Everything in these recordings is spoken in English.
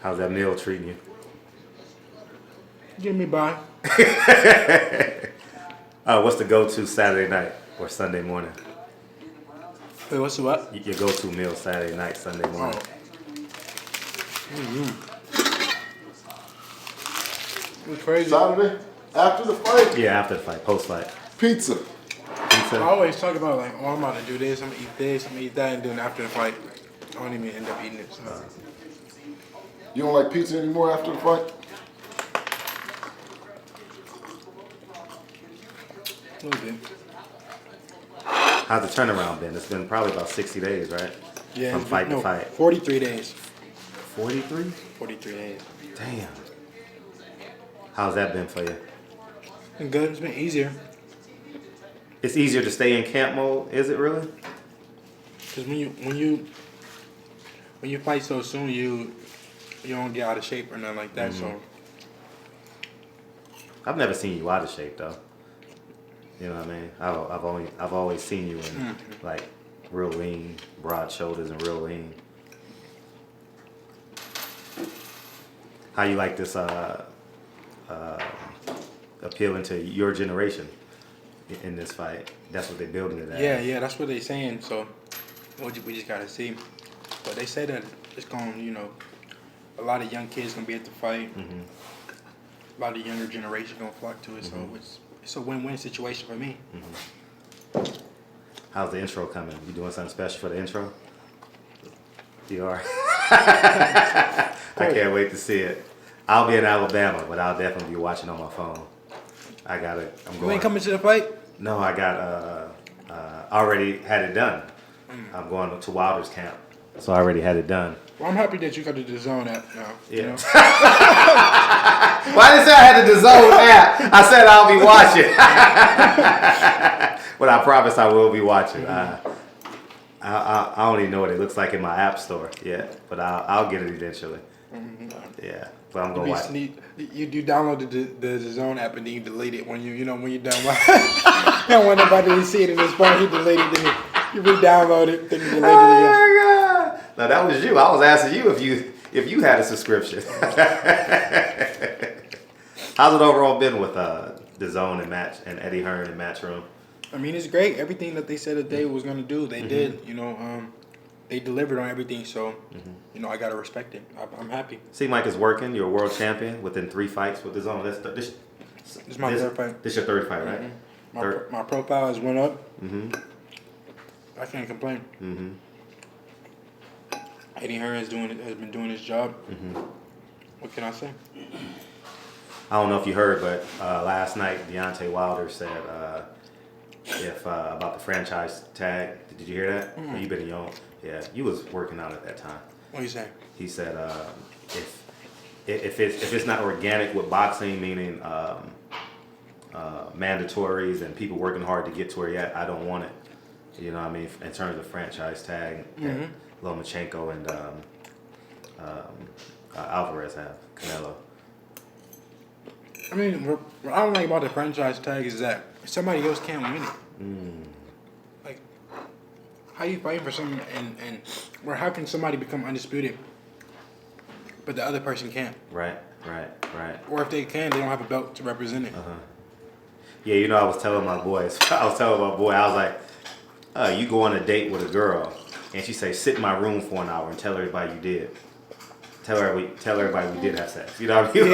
How's that meal treating you? Get me by. What's the go-to Saturday night or Sunday morning? Wait, what's the what? Your go-to meal Saturday night, Sunday morning. It's crazy. Saturday after the fight, Yeah, after the fight, post-fight. pizza. I Pizza. always talk about like, oh, I'm about to do this, I'm gonna eat this, I'm gonna eat that, and then after the fight, I don't even end up eating it. So. You don't like pizza anymore after the fight? A little bit. How's the turnaround been? It's been probably about 60 days, right? Yeah. From fight to fight. 43 days. 43? 43 days. Damn. How's that been for you? Been good. It's been easier. It's easier to stay in camp mode, is it really? Cause when you fight so soon, you don't get out of shape or nothing like that. So I've never seen you out of shape though. You know what I mean? I've always seen you in like real lean, broad shoulders and real lean. How you like this appealing to your generation in this fight? That's what they're building it as. yeah, that's what they saying. So we just gotta see. But they say that it's going, a lot of young kids gonna be at the fight. A lot of younger generation gonna flock to it. So it's a win-win situation for me. How's the intro coming? You doing something special for the intro? You are. I can't wait to see it. I'll be in Alabama, but I'll definitely be watching on my phone. I'm going. You ain't coming to the fight? No, I got already had it done. I'm going to Wilder's camp, so I already had it done. Well, I'm happy that you got the DAZN app now. Yeah. Why did I say I had the DAZN app? I said I'll be watching. But I promise I will be watching. I don't even know what it looks like in my app store yet, but I'll get it eventually. Yeah, but I'm gonna watch. You downloaded the DAZN app and then you delete it when you're done. You don't want nobody to see it in his phone. You delete it, then you re-download it, then you delete it again. Oh my God! No, that was you. I was asking you if you had a subscription. How's it overall been with DAZN and Match and Eddie Hearn and Matchroom? I mean, it's great. Everything that they said that they was gonna do, they did. They delivered on everything. So, I gotta respect it. I'm happy. Seems like it's working. You're a world champion within 3 fights with DAZN. This is my third fight. This your third fight, right? My profile has went up. I can't complain. Eddie Hearn has been doing his job. What can I say? I don't know if you heard, but last night Deontay Wilder said about the franchise tag. Did you hear that? Or you been in your own? Yeah, you was working out at that time. What are you saying? He said if it's not organic with boxing, meaning mandatories and people working hard to get to where you're at, I don't want it. You know what I mean? In terms of franchise tag, that Lomachenko and Alvarez have, Canelo. I mean, what I don't like about the franchise tag is that somebody else can't win it. Like, how you fighting for something or how can somebody become undisputed, but the other person can't? Right. Or if they can, they don't have a belt to represent it. Yeah, I was telling my boys. I was like, you go on a date with a girl, and she say, sit in my room for an hour and tell everybody you did. Tell everybody we did have sex. You know what I mean?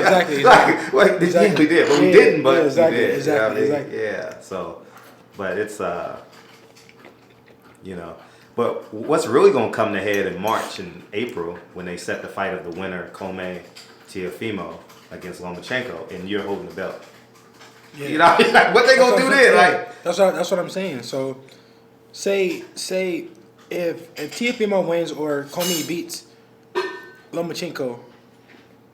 Exactly. We did, but we didn't. But exactly, we did. exactly. Yeah. So, but it's But what's really gonna come to head in March and April when they set the fight of the winner, Comey Teofimo against Lomachenko, and you're holding the belt. Yeah. You know what they gonna do then? Like that's what I'm saying. So, say if Teofimo wins or Comey beats Lomachenko,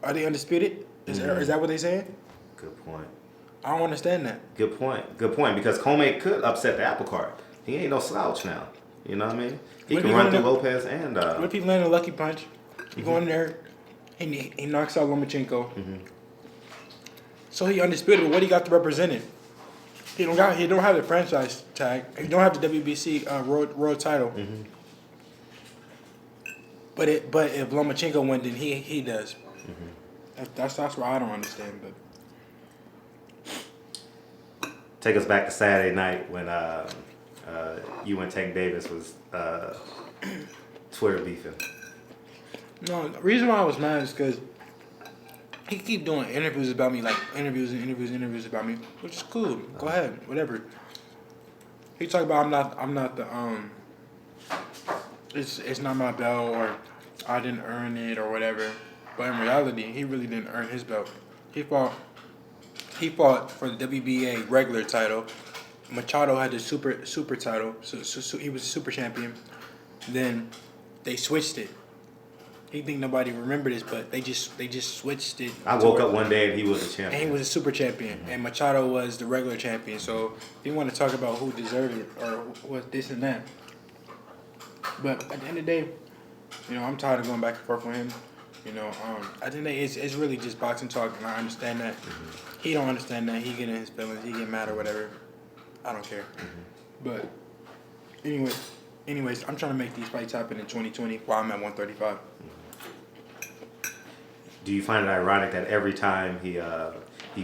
are they undisputed? Is that what they saying? Good point. I don't understand that. Good point. Because Comey could upset the apple cart. He ain't no slouch now. You know what I mean? He can run through Lopez and. What if he land a lucky punch? He go in there, and he knocks out Lomachenko. So he undisputed. But what he got to represent it? He don't have the franchise tag. He don't have the WBC world title. But if Lomachenko wins, then he does. That's where I don't understand. But Take us back to Saturday night when you and Tank Davis was Twitter beefing. no, the reason why I was mad is because he keep doing interviews about me, like interviews about me, which is cool. Go ahead, whatever. He talk about I'm not the it's not my belt or I didn't earn it or whatever. But in reality, he really didn't earn his belt. He fought for the WBA regular title. Machado had the super title, so he was a super champion. Then they switched it. He think nobody remember this, but they just switched it. I woke up one day and he was a champion. And he was a super champion, and Machado was the regular champion. So if you want to talk about who deserved it or what this and that, but at the end of the day, I'm tired of going back and forth with him. At the end of the day, it's really just boxing talk, and I understand that. He don't understand that. He get in his feelings. He get mad or whatever. I don't care. But anyways, I'm trying to make these fights happen in 2020 while I'm at 135. Do you find it ironic that every time he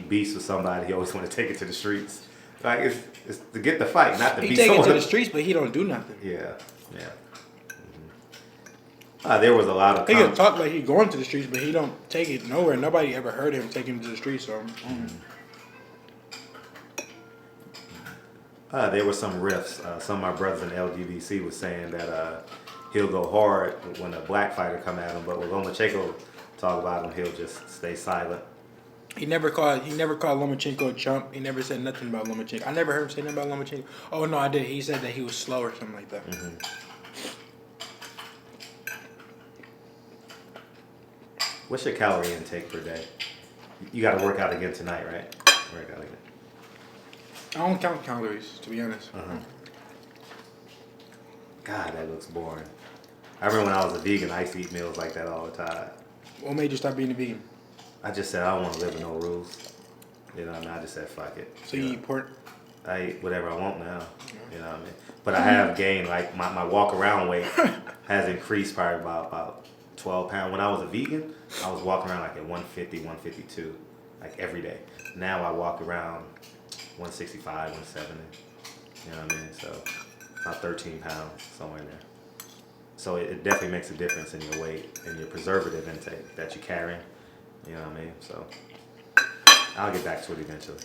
beats with somebody, he always want to take it to the streets? Like it's to get the fight, not to beat someone. He take it to the streets, but he don't do nothing. Yeah. There was a lot of. He can talk like he going to the streets, but he don't take it nowhere. Nobody ever heard him take him to the streets. So. There were some riffs. Some of my brothers in LGBC was saying that he'll go hard when a black fighter come at him, but when Lomachenko talk about him, he'll just stay silent. He never called Lomachenko a chump. He never said nothing about Lomachenko. I never heard him say nothing about Lomachenko. Oh no, I did. He said that he was slow or something like that. What's your calorie intake per day? You got to work out again tonight, right? Work out again. I don't count calories, to be honest. God, that looks boring. I remember when I was a vegan, I used to eat meals like that all the time. What made you stop being a vegan? I just said I don't want to live with no rules. I just said fuck it. So you eat pork? I eat whatever I want now. You know what I mean? But I have gained, like my walk around weight has increased probably about 12 pounds. When I was a vegan, I was walking around like at 150, 152, like every day. Now I walk around 165, 170. You know what I mean? So about 13 pounds, somewhere in there. So it definitely makes a difference in your weight and your preservative intake that you carry. You know what I mean? So I'll get back to it eventually.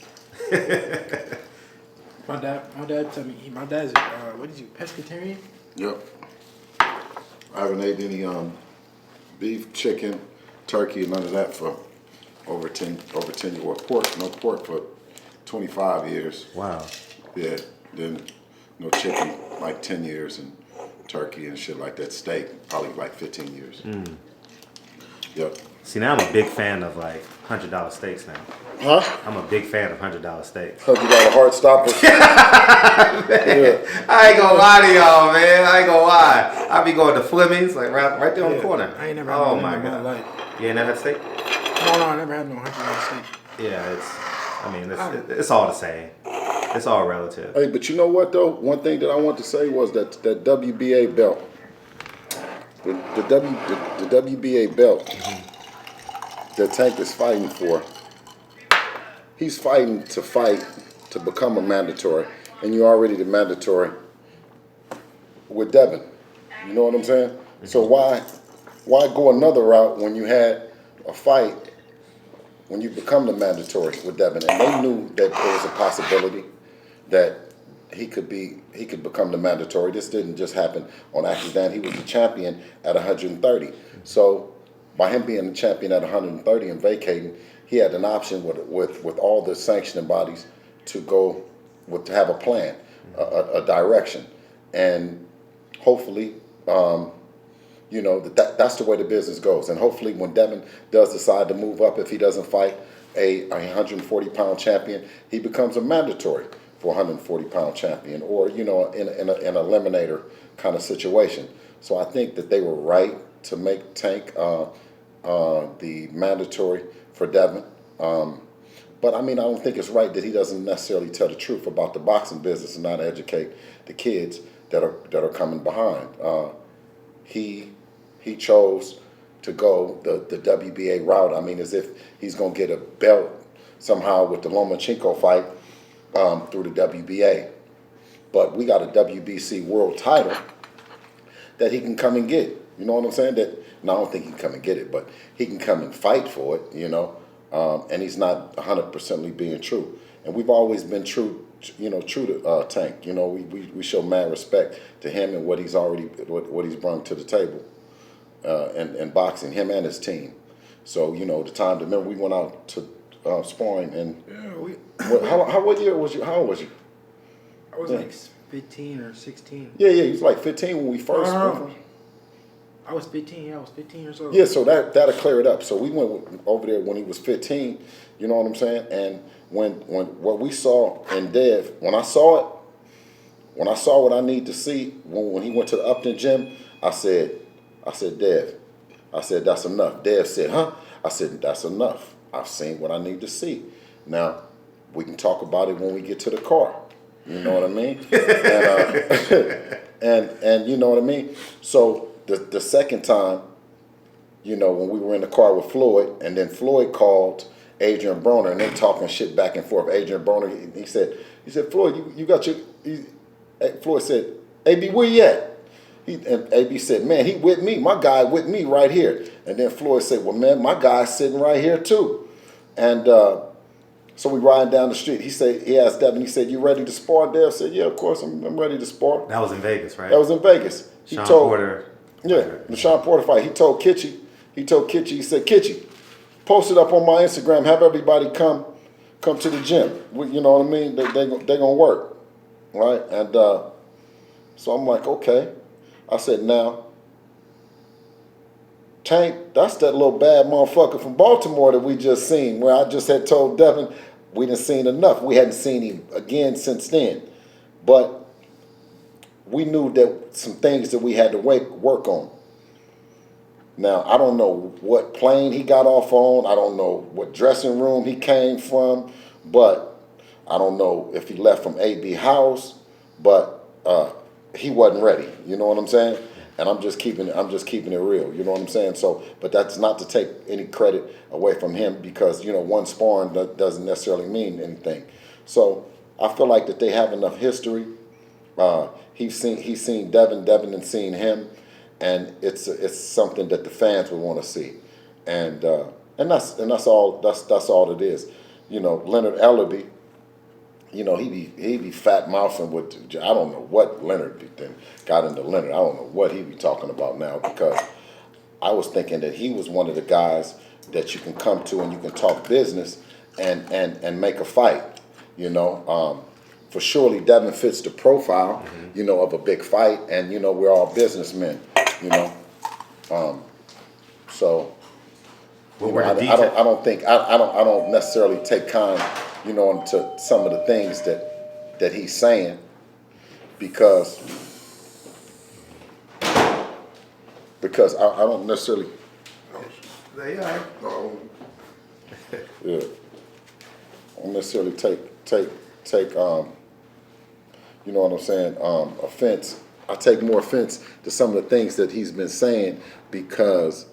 My dad told me, my dad's, what is he, pescatarian? Yep. I haven't ate any beef, chicken, turkey, none of that for over 10 years. Or no pork for 25 years. Wow. Yeah. Then no chicken like 10 years and turkey and shit like that. Steak probably like 15 years. Yep. See, now I'm a big fan of like $100 steaks now. Huh? I'm a big fan of $100 steaks. Cause you got a heart stopper. Yeah. I ain't gonna lie to y'all, man. I ain't gonna lie. I be going to Fleming's, like right there on the corner. I ain't never had my in God. my life. You ain't never had steak? No, I never had no $100 steak. Yeah, it's all the same. It's all relative. Hey, but you know what though? One thing that I want to say was that WBA belt, the WBA belt that Tank is fighting for. He's fighting to become a mandatory, and you're already the mandatory with Devin. You know what I'm saying? So why go another route when you had a fight when you become the mandatory with Devin? And they knew that there was a possibility that he could become the mandatory. This didn't just happen on accident. He was the champion at 130. So by him being the champion at 130 and vacating, he had an option with all the sanctioning bodies to have a plan, a direction, and hopefully, that's the way the business goes. And hopefully, when Devin does decide to move up, if he doesn't fight a 140-pound champion, he becomes a mandatory for 140-pound champion, or in an eliminator kind of situation. So I think that they were right to make Tank the mandatory for Devin. But I don't think it's right that he doesn't necessarily tell the truth about the boxing business and not educate the kids that are coming behind. He he chose to go the WBA route. I mean, as if he's going to get a belt somehow with the Lomachenko fight through the WBA. But we got a WBC world title that he can come and get. You know what I'm saying? No, I don't think he can come and get it, but he can come and fight for it, you know. And he's not 100% being true. And we've always been true to Tank. You know, we show mad respect to him and what he's brought to the table in boxing, him and his team. So, you know, remember we went out to sparring and what year was you? How old was you? I was like 15 or 16. Yeah, he was like 15 when we first. I was 15. Yeah, I was 15 years old. Yeah, so that'll clear it up. So we went over there when he was 15. You know what I'm saying? And when what we saw in Dev, when I saw what I need to see when he went to the Upton gym, I said, Dev, I said that's enough. Dev said, huh? I said that's enough. I've seen what I need to see. Now we can talk about it when we get to the car. You know what I mean? And you know what I mean? So the second time, you know, when we were in the car with Floyd, and then Floyd called Adrian Broner, and they talking shit back and forth. Adrian Broner, he said, Floyd, you got your. Floyd said, AB, where you at? And AB said, man, he with me. My guy with me right here. And then Floyd said, well, man, my guy's sitting right here too. And so we riding down the street. He asked Devin, he said, you ready to spar? Dev said, yeah, of course, I'm ready to spar. That was in Vegas, right? That was in Vegas. Sean Porter. Yeah, the Sean Porter fight. He told Kitchie, he said, Kitchie, post it up on my Instagram, have everybody come to the gym. You know what I mean? They gonna work, right? And so I'm like, okay. I said, now, Tank, that's that little bad motherfucker from Baltimore that we just seen, where I just had told Devin we didn't seen enough. We hadn't seen him again since then. But we knew that some things that we had to work on. Now, I don't know what plane he got off on. I don't know what dressing room he came from. But I don't know if he left from AB house. But he wasn't ready. You know what I'm saying? And I'm just keeping it real. You know what I'm saying? So, but that's not to take any credit away from him, because, you know, one sparring doesn't necessarily mean anything. So I feel like that they have enough history. He's seen Devin and seen him, and it's something that the fans would want to see, and that's all it is. You know, Leonard Ellerbe, you know, he be fat mouthing with, I don't know what Leonard got into Leonard. I don't know what he be talking about now, because I was thinking that he was one of the guys that you can come to and you can talk business and make a fight. You know. For surely Devin fits the profile, you know, of a big fight, and, you know, we're all businessmen, you know. So you know, I don't necessarily take kind, you know, to some of the things that he's saying, because I don't necessarily. They are. Yeah. I don't necessarily take you know what I'm saying, offense. I take more offense to some of the things that he's been saying, because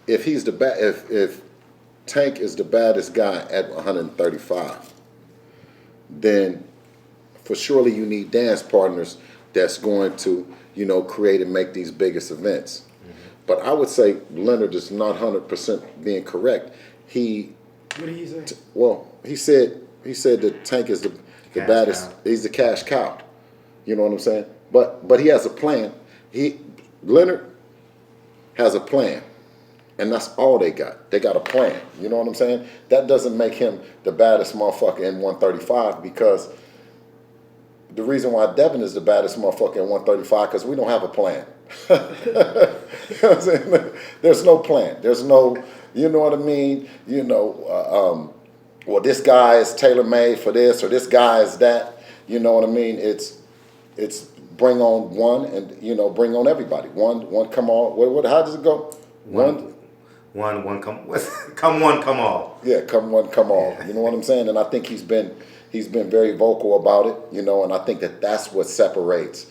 if if Tank is the baddest guy at 135, then for surely you need dance partners that's going to, you know, create and make these biggest events. But I would say Leonard is not 100% being correct. What did he say? Well, he said that Tank is the baddest. Cow. He's the cash cow. You know what I'm saying? But he has a plan. Leonard has a plan, and that's all they got. They got a plan. You know what I'm saying? That doesn't make him the baddest motherfucker in 135, because the reason why Devin is the baddest motherfucker in 135, because we don't have a plan. You know what I'm saying? There's no plan. There's no, you know what I mean? You know, well, this guy is tailor-made for this, or this guy is that. You know what I mean? It's bring on one, and, you know, bring on everybody. One come on. How does it go? One come all. Yeah, come one, come all. You know what I'm saying? And I think he's been very vocal about it. You know, and I think that's what separates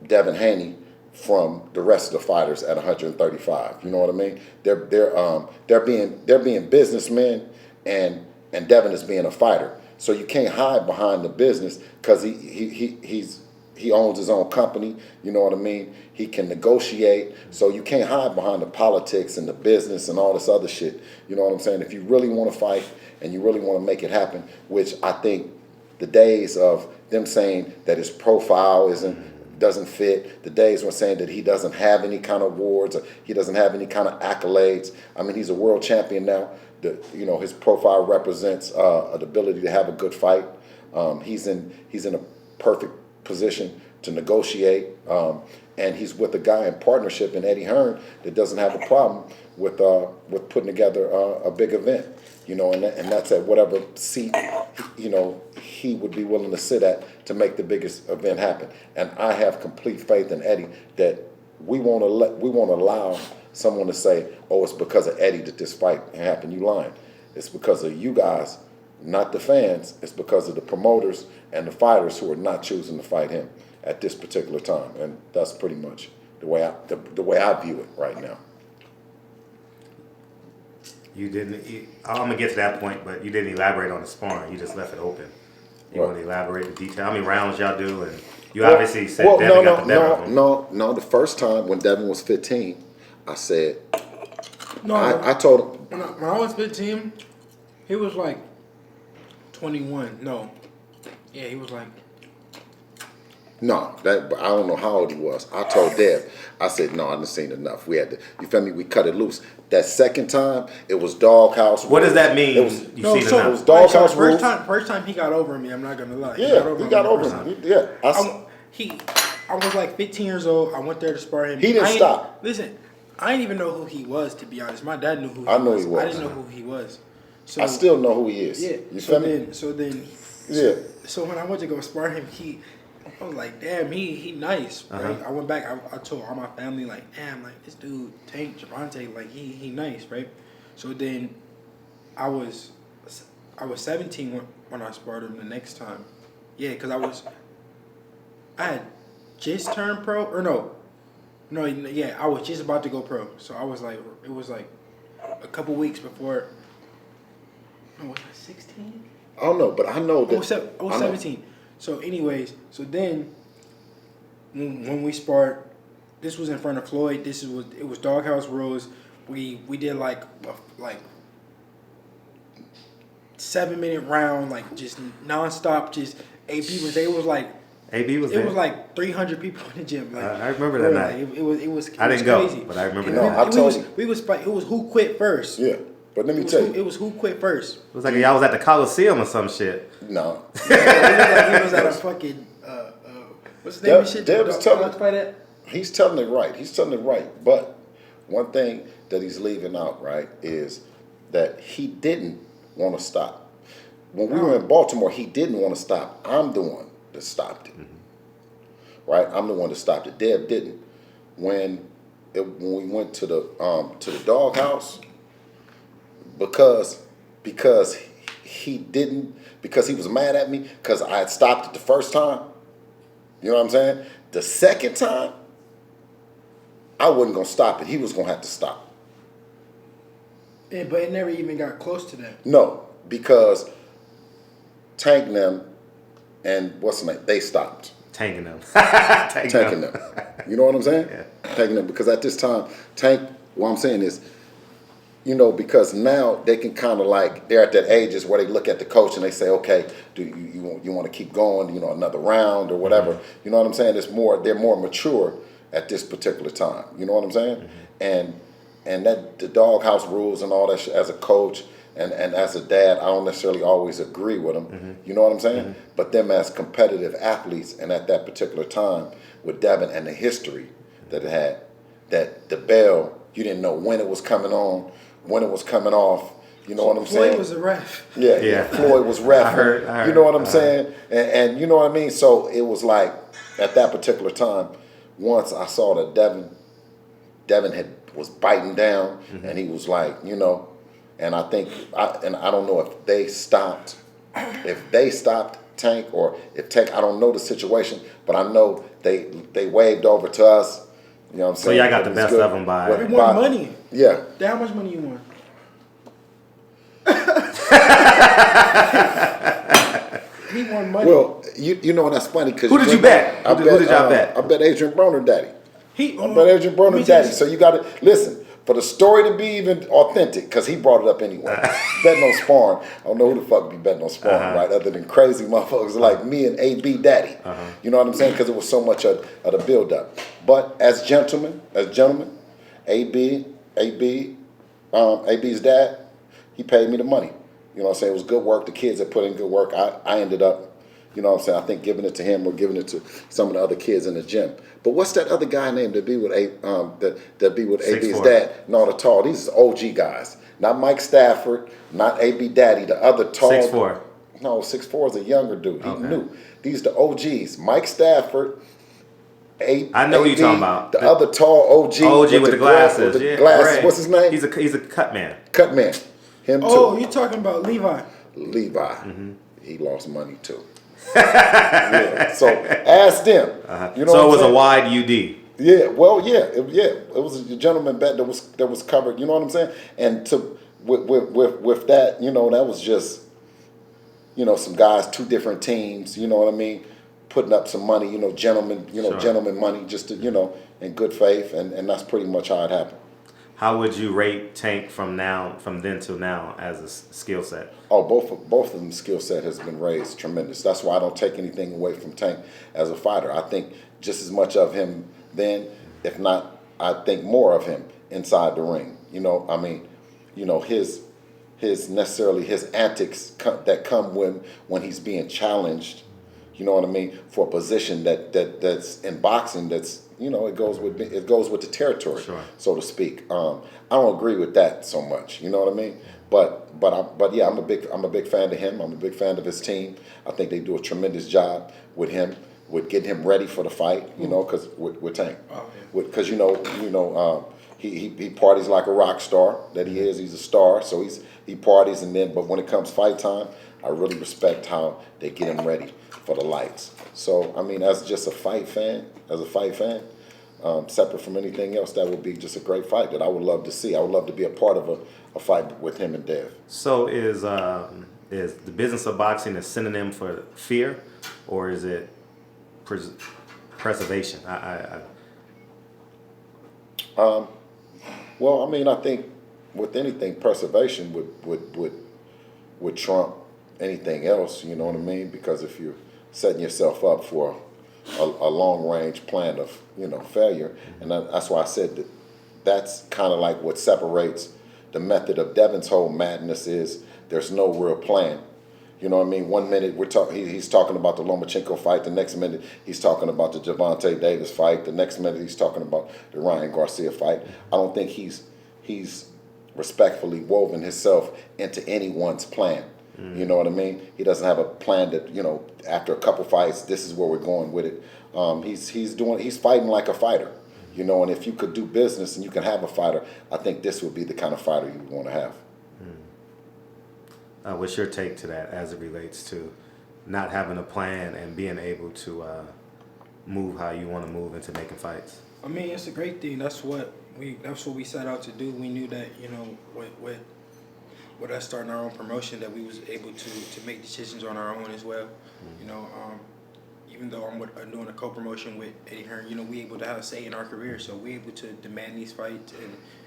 Devin Haney from the rest of the fighters at 135. You know what I mean? They're being businessmen, and Devin is being a fighter. So you can't hide behind the business because he owns his own company. You know what I mean? He can negotiate. So you can't hide behind the politics and the business and all this other shit. You know what I'm saying? If you really want to fight and you really want to make it happen, which I think the days of them saying that his profile doesn't fit, the days when saying that he doesn't have any kind of awards or he doesn't have any kind of accolades. I mean, he's a world champion now. His profile represents the ability to have a good fight. He's in a perfect position to negotiate, and he's with a guy in partnership in Eddie Hearn that doesn't have a problem with putting together a big event. And that's at whatever seat he would be willing to sit at to make the biggest event happen. And I have complete faith in Eddie that we won't allow someone to say, "Oh, it's because of Eddie that this fight happened." You lying. It's because of you guys, not the fans. It's because of the promoters and the fighters who are not choosing to fight him at this particular time. And that's pretty much the way I view it right now. You didn't. I'm gonna get to that point, but you didn't elaborate on the sparring. You just left it open. You want to elaborate the detail? How many rounds y'all do? And you obviously said Devin got the better of him. No. The first time when Devin was 15, I said, No, I told him. When I was 15, he was like 21. No. Yeah, he was like. No, I don't know how old he was. I told Dev, I said, no, I done seen enough. We had to, you feel me? We cut it loose. That second time, it was doghouse rules. What does that mean? It was, It was doghouse rules. First time he got over me, I'm not gonna lie. Yeah, he got over me. Yeah. I was like 15 years old. I went there to spar him. He didn't stop. Listen, I didn't even know who he was, to be honest. My dad knew who he was. I knew he was. I didn't know who he was. So I still know who he is. Yeah. You feel me? So when I went to go spar him, I was like, damn, he nice, right? I went back, I told all my family, like, damn, like, this dude, Tank Javante, like, he nice, right? So then I was 17 when I sparred him the next time. Yeah, because I had just turned pro, or I was just about to go pro. So I was like, it was like a couple weeks before, was I 16? I don't know, but I know that. I was 17. So anyways, then when we sparred, this was in front of Floyd. It was doghouse rules. We did like 7-minute round, like just nonstop. Just AB was there. It was like 300 people in the gym. Like, I remember that night. It was. I didn't crazy. go, but I remember No, that. I told you. We was fight. It was who quit first. Yeah, but let me tell you. It was who quit first. It was like y'all was at the Coliseum or some shit. No. It was at a fucking what's the name of shit? Deb was telling it. He's telling it right. He's telling it right. But one thing that he's leaving out, right, is that he didn't want to stop. When we were in Baltimore, he didn't want to stop. I'm the one that stopped it. Mm-hmm. Right? I'm the one that stopped it. Deb didn't. When we went to the doghouse, because he didn't, because he was mad at me because I had stopped it the first time. You know what I'm saying? The second time, I wasn't going to stop it. He was going to have to stop. Yeah, but it never even got close to that. No, because Tank them and what's the name? They stopped. Tanking them. Tanking them. You know what I'm saying? Yeah. Tanking them. Because at this time, Tank, what I'm saying is, because now they can kind of like, they're at that ages where they look at the coach and they say, okay, do you want to keep going, another round or whatever. Mm-hmm. You know what I'm saying? They're more mature at this particular time. You know what I'm saying? Mm-hmm. And that the doghouse rules and all that shit, as a coach and as a dad, I don't necessarily always agree with them. Mm-hmm. You know what I'm saying? Mm-hmm. But them as competitive athletes, and at that particular time with Devin and the history that it had, that the bell, you didn't know when it was coming on, when it was coming off. You know what I'm saying? Floyd was a ref. Yeah. Floyd was ref. I heard. You know what I'm saying? And you know what I mean? So it was like, at that particular time, once I saw that Devin was biting down, mm-hmm. and he was like, and I think, I don't know if they stopped Tank, or if Tank, I don't know the situation, but I know they waved over to us, You know what I'm So saying? y'all got the It was best good. of them by. We won money. Yeah. How much money you won? He won money. Well, you know that's funny because Who did you bet? Who did y'all bet? I bet Adrian Broner daddy. I bet Adrian Broner daddy. So you got to listen for the story to be even authentic because he brought it up anyway. Betting on sparring. I don't know who the fuck be betting on sparring, right? Other than crazy motherfuckers like me and AB daddy. You know what I'm saying? Because it was so much of the build up. But as gentlemen, AB's dad, he paid me the money. You know what I'm saying? It was good work. The kids had put in good work. I ended up, you know what I'm saying, I think giving it to him or giving it to some of the other kids in the gym. But what's that other guy named that be with AB's dad? No, the tall. These are OG guys. Not Mike Stafford, not AB Daddy, the other tall. 6'4". No, 6'4" is a younger dude. He Okay. knew. These the OGs. Mike Stafford, I know who you're talking about. The other tall OG. OG with the glasses. With the Yeah, glasses. Ray. What's his name? He's a cut man. Cut man. Him too. Oh, you're talking about Levi. He lost money too. Yeah. So ask them. You know So what it was I'm a saying? wide UD. Yeah. Well, yeah. It was a gentleman bet that was covered. You know what I'm saying? And with that, you know, that was just, you know, some guys, two different teams. You know what I mean? Putting up some money. You know, gentlemen. You know, Sure. gentleman money, just to, you know, in good faith, and that's pretty much how it happened. How would you rate Tank from then till now as a skill set? Oh, both of them skill set has been raised tremendous. That's why I don't take anything away from Tank as a fighter. I think just as much of him then, if not, I think more of him inside the ring. You know, I mean, you know, his antics that come when he's being challenged. You know what I mean? For a position that's in boxing, that's, you know, it goes with the territory, Sure. so to speak. I don't agree with that so much. You know what I mean? But yeah, I'm a big fan of him. I'm a big fan of his team. I think they do a tremendous job with him, with getting him ready for the fight. You know, because with Tank, because he parties like a rock star that he is. He's a star, so he parties, but when it comes fight time, I really respect how they get him ready for the lights. So I mean, as a fight fan, separate from anything else, that would be just a great fight that I would love to see. I would love to be a part of a fight with him and Dev. So is the business of boxing a synonym for fear, or is it preservation? Well, I mean, I think with anything, preservation would trump anything else. You know what I mean? Because if you're setting yourself up for a long range plan of, you know, failure, and that's why I said that's kind of like what separates the method of Devin's whole madness is there's no real plan. You know what I mean? 1 minute he's talking about the Lomachenko fight. The next minute he's talking about the Gervonta Davis fight. The next minute he's talking about the Ryan Garcia fight. I don't think he's respectfully woven himself into anyone's plan. You know what I mean? He doesn't have a plan that, you know, after a couple fights, this is where we're going with it. He's fighting like a fighter, you know. And if you could do business and you can have a fighter, I think this would be the kind of fighter you would want to have. What's your take to that as it relates to not having a plan and being able to move how you want to move into making fights? I mean, it's a great thing. That's what we set out to do. We knew that, you know, with us starting our own promotion, that we was able to make decisions on our own as well. You know, even though I'm doing a co-promotion with Eddie Hearn, you know, we able to have a say in our career, so we able to demand these fights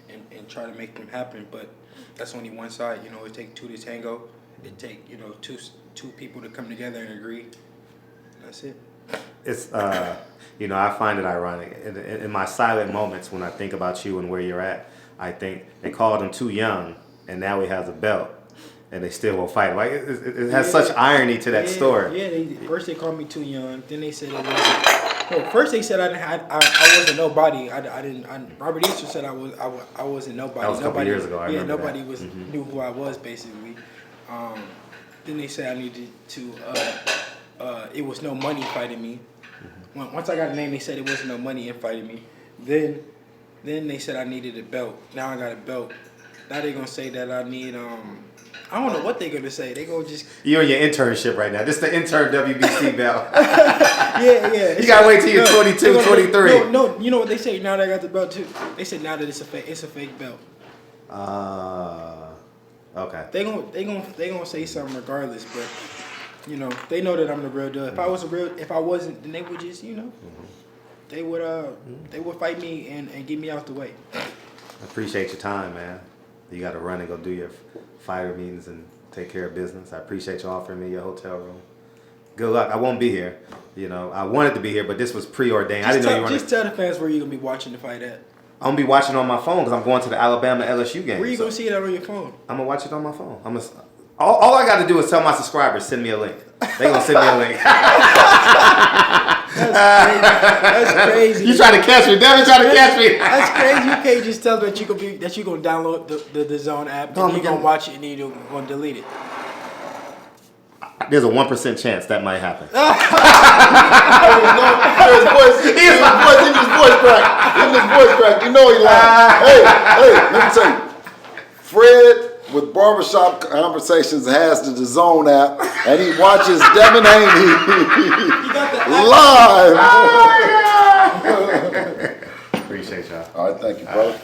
and try to make them happen. But that's only one side. You know, it take two to tango. It take, you know, two people to come together and agree. That's it. It's you know, I find it ironic in my silent moments when I think about you and where you're at. I think they called him too young, and now he has a belt, and they still won't fight. Like it has such irony to that story. Yeah, first they called me too young. Then they said it wasn't. No, first they said I wasn't nobody. Robert Easter said I wasn't nobody. That was a couple years ago. I remember nobody that. knew who I was basically. Then they said I needed to. It was no money fighting me. Once I got a name, they said it wasn't no money in fighting me. Then they said I needed a belt. Now I got a belt. Now they're gonna say that I need I don't know what they're gonna say. They gonna just You're in your internship right now. This is the intern WBC belt. yeah. You gotta wait till you're 22, 23. No, you know what they say now that I got the belt too. They said now that it's a fake belt. Okay. They gonna say something regardless, but you know they know that I'm the real deal. If I wasn't, then they would just they would fight me and get me out the way. I appreciate your time, man. You got to run and go do your fighter meetings and take care of business. I appreciate you offering me your hotel room. Good luck. I won't be here. You know, I wanted to be here, but this was preordained. I didn't know you were. Just tell the fans where you're gonna be watching the fight at. I'm gonna be watching on my phone because I'm going to the Alabama LSU game. Where you gonna see that on your phone? I'm gonna watch it on my phone. All I got to do is tell my subscribers send me a link. They gonna send me a link. That's crazy. You trying to catch me? Devin trying to catch me. That's crazy. You can't just tell them that you gonna download the Zone app and you're gonna watch it and then you're gonna delete it. There's a 1% chance that might happen. His voice crack. You know he lying. Hey, let me tell you. Fred with Barbershop Conversations has the DAZN app, and he watches Devin Haney live. Appreciate y'all. All right, thank you, brother.